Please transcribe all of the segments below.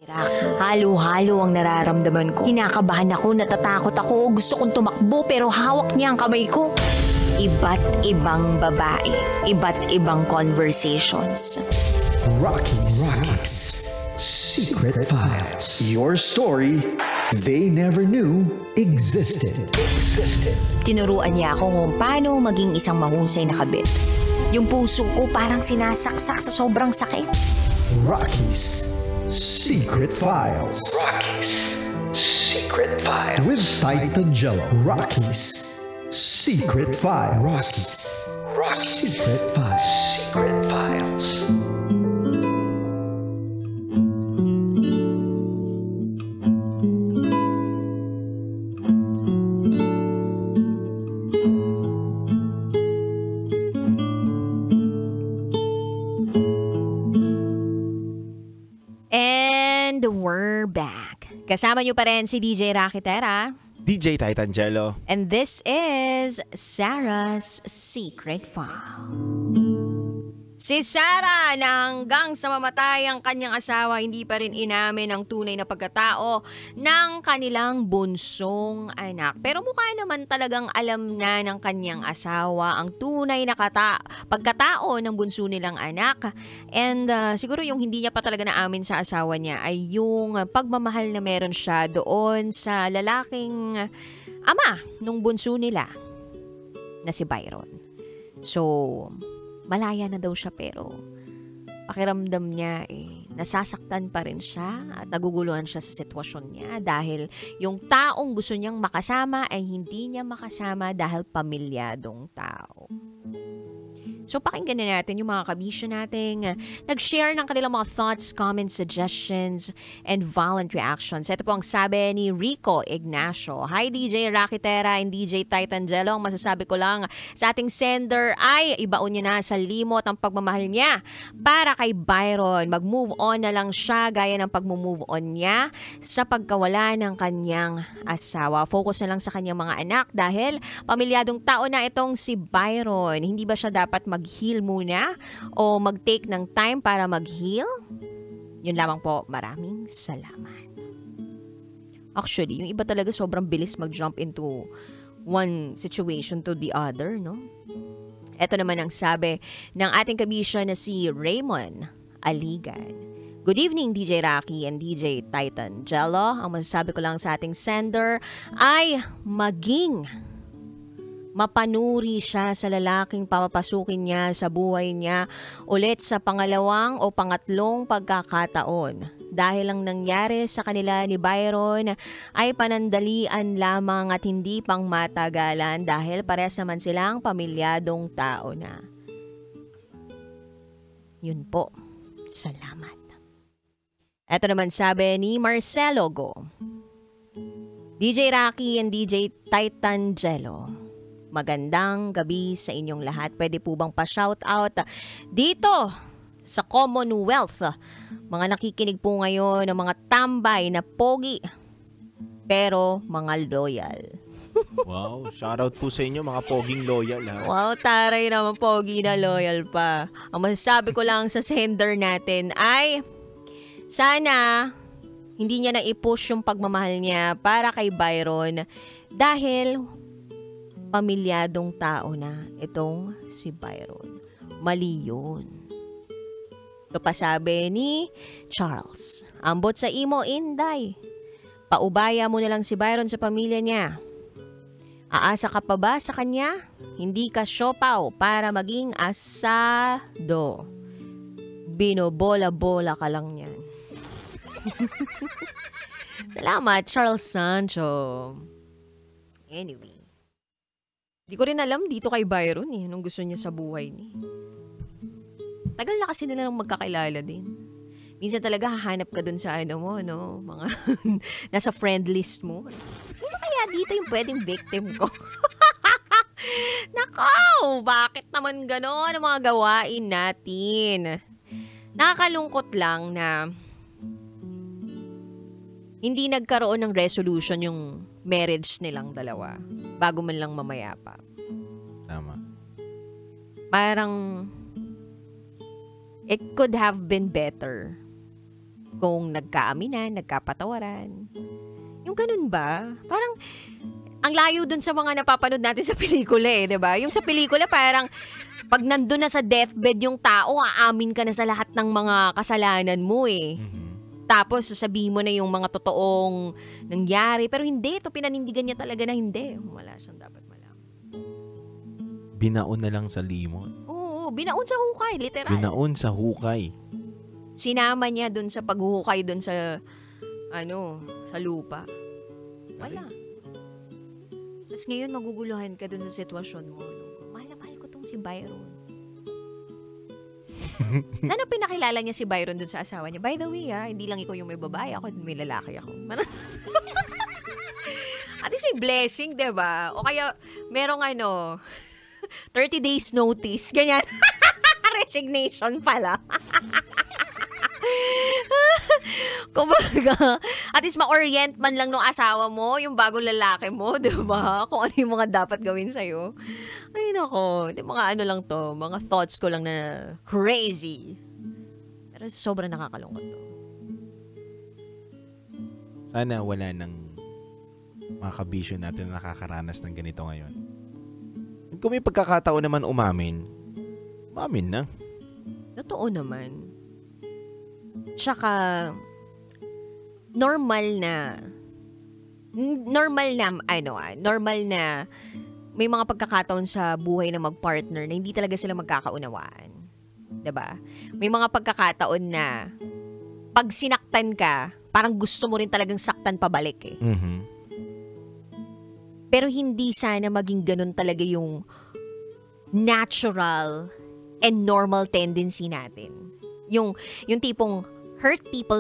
Halo-halo ang nararamdaman ko. Kinakabahan ako, natatakot ako, gusto kong tumakbo pero hawak niya ang kamay ko. Iba't ibang babae, iba't ibang conversations. Rocky's Secret Files. Your story they never knew existed. Tinuruan niya ako kung paano maging isang mahusay na kabit. Yung puso ko parang sinasaksak sa sobrang sakit. Rocky's Secret Files. Secret Files. With Titan Jello. Rocky's Secret Files. Secret Files. Secret Files. And we're back. Kasama niyo pa rin si DJ Rakitera. DJ Titan Jello. And this is Sarah's Secret File. Si Sarah na hanggang sa mamatay ang kanyang asawa, hindi pa rin inamin ang tunay na pagkatao ng kanilang bunsong anak. Pero mukha naman talagang alam na ng kanyang asawa ang tunay na pagkatao ng bunso nilang anak. And siguro yung hindi niya pa talaga naamin sa asawa niya ay yung pagmamahal na meron siya doon sa lalaking ama nung bunso nila na si Byron. So, malaya na daw siya pero pakiramdam niya nasasaktan pa rin siya at naguguluhan siya sa sitwasyon niya dahil yung taong gusto niyang makasama ay hindi niya makasama dahil pamilyadong tao. So pakinggan na natin yung mga kabisyo nating nag-share ng kanilang mga thoughts, comments, suggestions, and violent reactions. Ito po ang sabi ni Rico Ignacio. Hi DJ Rakitera and DJ Titan Jello. Ang masasabi ko lang sa ating sender ay ibaon niya na sa limot ang pagmamahal niya para kay Byron. Mag-move on na lang siya gaya ng pag-move on niya sa pagkawala ng kanyang asawa. Focus na lang sa kanyang mga anak dahil pamilyadong tao na itong si Byron. Hindi ba siya dapat mag-heal muna o mag-take ng time para mag-heal? Yun lamang po. Maraming salamat. Actually, yung iba talaga sobrang bilis mag-jump into one situation to the other, no? Ito naman ang sabi ng ating kabisya na si Raymond Aligan. Good evening, DJ Rocky and DJ Titan Jello. Ang masasabi ko lang sa ating sender ay maging mapanuri siya sa lalaking papapasukin niya sa buhay niya ulit sa pangalawang o pangatlong pagkakataon. Dahil ang nangyari sa kanila ni Byron ay panandalian lamang at hindi pang matagalan dahil parehas naman silang pamilyadong tao na. Yun po. Salamat. Ito naman sabi ni Marcelo Go. DJ Rocky and DJ Titan Jello. Magandang gabi sa inyong lahat. Pwede po bang pa-shoutout dito sa Commonwealth? Mga nakikinig po ngayon ng mga tambay na pogi pero mga loyal. Wow, shoutout po sa inyo mga poging loyal ha. Wow, taray naman pogi na loyal pa. Ang masasabi ko lang sa sender natin ay sana hindi niya na i-push yung pagmamahal niya para kay Byron dahil pamilyadong tao na itong si Byron. Mali yun. Ito pa sabi ni Charles. Ambot sa imo, Inday. Paubaya mo na lang si Byron sa pamilya niya. Aasa ka pa ba sa kanya? Hindi ka siopaw para maging asado. Binobola-bola ka lang yan. Salamat, Charles Sancho. Anyway. Di ko rin alam dito kay Byron anong gusto niya sa buhay ni. Tagal na kasi nila nang magkakilala din. Minsan talaga hahanap ka dun sa mga nasa friend list mo. Sino kaya dito yung pwedeng victim ko? Nako, bakit naman gano'n ang mga gawain natin? Nakakalungkot lang na hindi nagkaroon ng resolution yung marriage nilang dalawa bago man lang mamayapa. Tama. Parang it could have been better Kung nagkaaminan, nagkapatawaran. Yung ganun ba? Parang, ang layo dun sa mga napapanood natin sa pelikula eh, 'di ba? Yung sa pelikula parang pag nandun na sa deathbed yung tao, aamin ka na sa lahat ng mga kasalanan mo eh. Tapos sasabihin mo na yung mga totoong nangyari. Pero hindi, ito pinanindigan niya talaga na hindi. Wala siyang dapat malaman. Binaon na lang sa limot. Oo, binaon sa hukay, literal. Binaon sa hukay. Sinama niya dun sa paghuhukay dun sa, sa lupa. Wala. Tapos ngayon maguguluhan ka dun sa sitwasyon mo. Mahal na mahal ko tong si Byron. Sana pinakilala niya si Byron dun sa asawa niya. By the way, hindi lang ikaw yung may babae. Ako may lalaki ako. At least may blessing, diba? O kaya merong 30 days notice. Ganyan. Resignation pala. Kumbaga, at least ma-orient man lang nung asawa mo, yung bagong lalaki mo, diba? Kung ano yung mga dapat gawin sa'yo. Ay nako, mga lang to, mga thoughts ko lang na crazy. Pero sobrang nakakalungkot to. Sana wala ng mga kabisyo natin na nakakaranas ng ganito ngayon. Kung may pagkakataon naman umamin na. Totoo naman. Tsaka, normal na may mga pagkakataon sa buhay na mag-partner na hindi talaga sila magkakaunawaan. 'Di ba? May mga pagkakataon na pag sinaktan ka, parang gusto mo rin talagang saktan pabalik eh. Mm-hmm. Pero hindi sana maging ganun talaga yung natural and normal tendency natin. Yung tipong hurt people,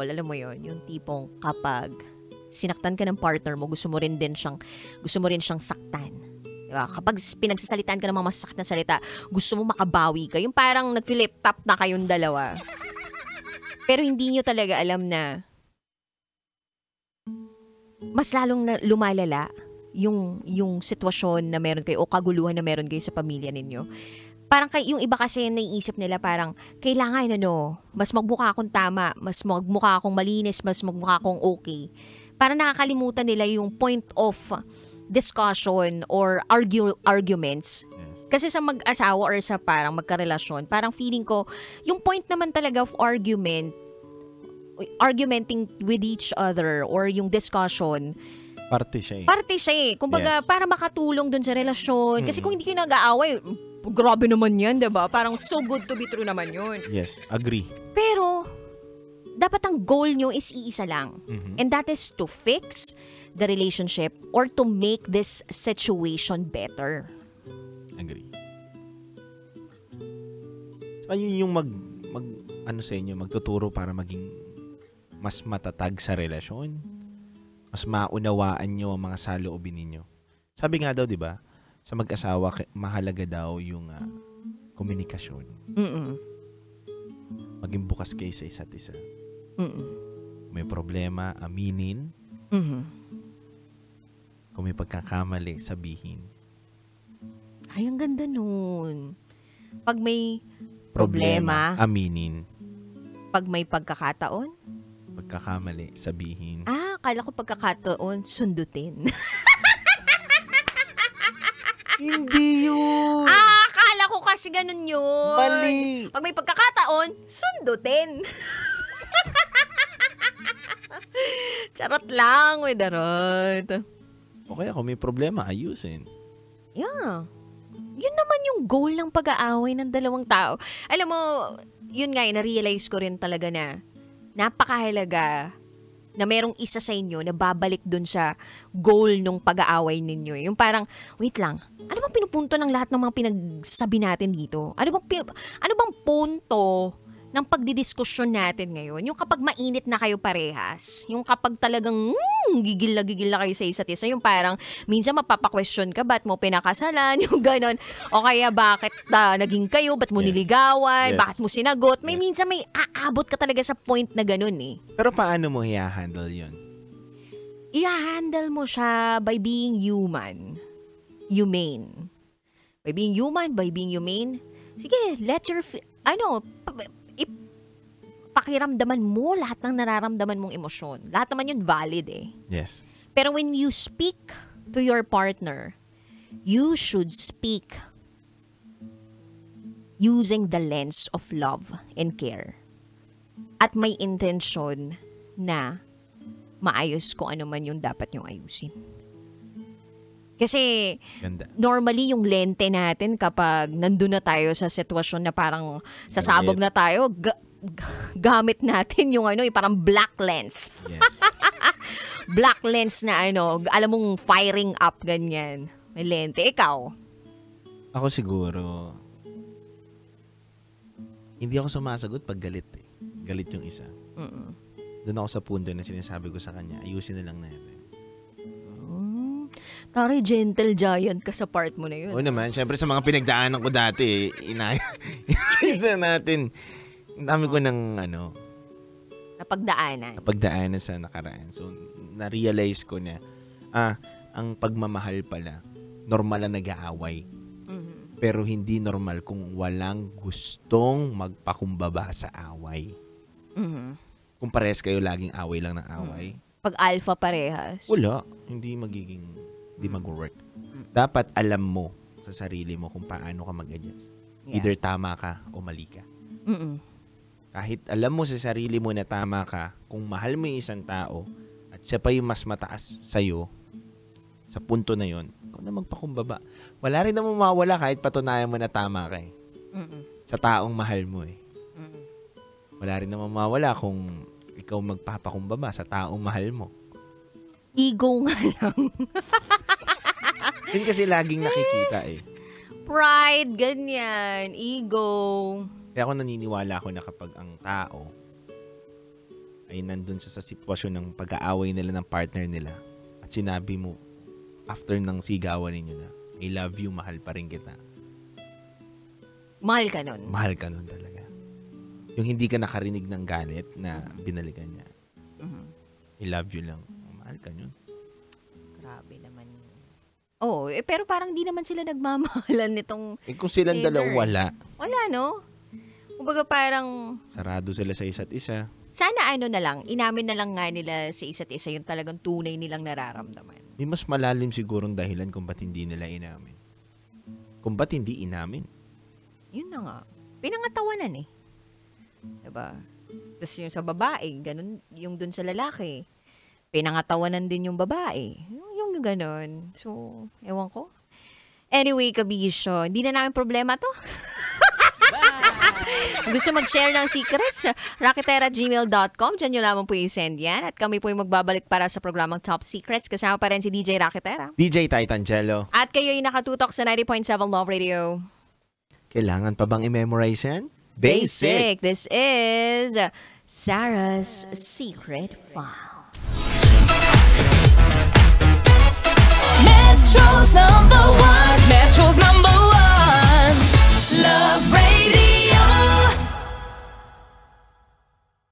alam mo yon, yung tipong kapag sinaktan ka ng partner mo, gusto mo rin siyang saktan. Diba? Kapag pinagsasalitaan ka ng mga masasakit na salita, gusto mo makabawi ka. Yung parang nag-flip top na kayong dalawa. Pero hindi nyo talaga alam na mas lalong na lumalala yung sitwasyon na meron kayo o kaguluhan na meron kayo sa pamilya ninyo. Parang yung iba kasi naiisip nila parang kailangan mas magmukha akong tama, mas magmukha akong malinis, mas magmukha akong okay. Parang nakakalimutan nila yung point of discussion or arguments. Yes. Kasi sa mag-asawa or sa parang magkarelasyon, parang feeling ko, yung point naman talaga of argumenting with each other or yung discussion, Parte siya eh. Kumbaga, Yes. para makatulong dun sa relasyon. Kasi kung hindi kayo nag-aaway, grabe naman yan, diba? Parang so good to be true naman yun. Yes, agree. Pero, dapat ang goal nyo is iisa lang. Mhm. And that is to fix the relationship or to make this situation better. Agree. Saka yun yung sa inyo, magtuturo para maging mas matatag sa relasyon. Mas maunawaan nyo ang mga saloobin ninyo. Sabi nga daw, di ba, sa mag-asawa, mahalaga daw yung komunikasyon. Mm-mm. Maging bukas kayo sa isa't isa. Mm-mm. May problema, aminin. Mm-hmm. Kung may pagkakamali, sabihin. Ay, ang ganda nun. Pag may problema, aminin. pag may pagkakataon, Pagkakamali, sabihin. akala ko pagkakataon, sundutin. Hindi yun! Akala ko kasi ganun yun. Mali! Pag may pagkakataon, sundutin. Charot lang, with the rod. O kaya kung may problema, ayusin. Yeah. Yun naman yung goal ng pag-aaway ng dalawang tao. Alam mo, yun nga, na-realize ko rin talaga na napakahalaga na merong isa sa inyo na babalik dun sa goal nung pag-aaway ninyo. Yung parang, wait lang, ano bang pinupunto ng lahat ng mga pinagsabi natin dito? Ano bang punto ng pagdidiskusyon natin ngayon? Yung kapag mainit na kayo parehas, yung kapag talagang gigil na kayo sa isa't isa, yung parang minsan mapapa-question ka, ba't mo pinakasalan, yung ganon. O kaya bakit naging kayo, ba't mo Yes. niligawan, Yes. bakit mo sinagot. Minsan may aabot ka talaga sa point na ganon eh. Pero paano mo i-handle yun? I-handle mo siya by being human. Humane. By being human, by being humane. Sige, let your, pakiramdaman mo lahat ng nararamdaman mong emosyon. Lahat naman yun valid eh. Yes. Pero when you speak to your partner, you should speak using the lens of love and care. At may intensyon na maayos kung ano man yung dapat nyong ayusin. Kasi Ganda. normally yung lente natin kapag nandun na tayo sa sitwasyon na parang sasabog na tayo, gamit natin yung parang black lens. Yes. Black lens na alam mong firing up ganyan. May lente. Ikaw? Ako siguro, hindi ako sumasagot pag galit eh. Galit yung isa. Doon ako sa punto na sinasabi ko sa kanya, ayusin na lang natin. Tari, gentle giant ka sa part mo na yun. Oo naman, syempre sa mga pinagdaanan ko dati, inayos natin. Ang dami ko ng napagdaanan sa nakaraan. So, na-realize ko na, ang pagmamahal pala, normal na nag-aaway. Pero hindi normal kung walang gustong magpakumbaba sa away. Kung parehas kayo laging away lang ng away. Pag alpha parehas. Wala. Hindi mag-work. Dapat alam mo sa sarili mo kung paano ka mag-adjust. Yeah. Either tama ka o mali ka. Kahit alam mo sa sarili mo na tama ka, kung mahal mo yung isang tao at siya pa yung mas mataas sa'yo, sa punto na yon, ikaw na magpakumbaba. Wala rin naman mawala kahit patunayan mo na tama ka eh. Sa taong mahal mo eh. Wala rin naman mawala kung ikaw magpapakumbaba sa taong mahal mo. Ego nga lang. Yun kasi laging nakikita eh. Pride, ganyan. Ego. Kaya ako naniniwala ako na kapag ang tao ay nandun sa sitwasyon ng pag-aaway nila ng partner nila at sinabi mo after ng sigawan ninyo na I love you, mahal pa rin kita. Mahal ka nun. Mahal ka nun talaga. Yung hindi ka nakarinig ng galit na binalikan niya. I love you lang. Mahal ka nun. Grabe naman. Oh, pero parang di naman sila nagmamahalan nitong kung silang dalawa wala. Wala, no? Kumbaga parang sarado sila sa isa't isa. Sana na lang, inamin na lang nga nila sa isa't isa yung talagang tunay nilang nararamdaman. May mas malalim sigurong dahilan kung ba't hindi nila inamin. Kung ba't hindi inamin. Yun na nga. Pinangatawanan eh. Diba? Tapos yung sa babae, ganun, yung dun sa lalaki. Pinangatawanan din yung babae. Yung ganun. So, ewan ko. Anyway, kabisyo, hindi na namin problema to. Gusto mag-share ng secrets? Raketera@gmail.com. Diyan nyo lamang po i-send yan. At kami po yung magbabalik para sa programang Top Secrets. Kasama pa rin si DJ Raketera. DJ Titangelo. At kayo yung nakatutok sa 90.7 Love Radio. Kailangan pa bang i-memorize yan? Basic. This is Sarah's Secret File. Metro's #1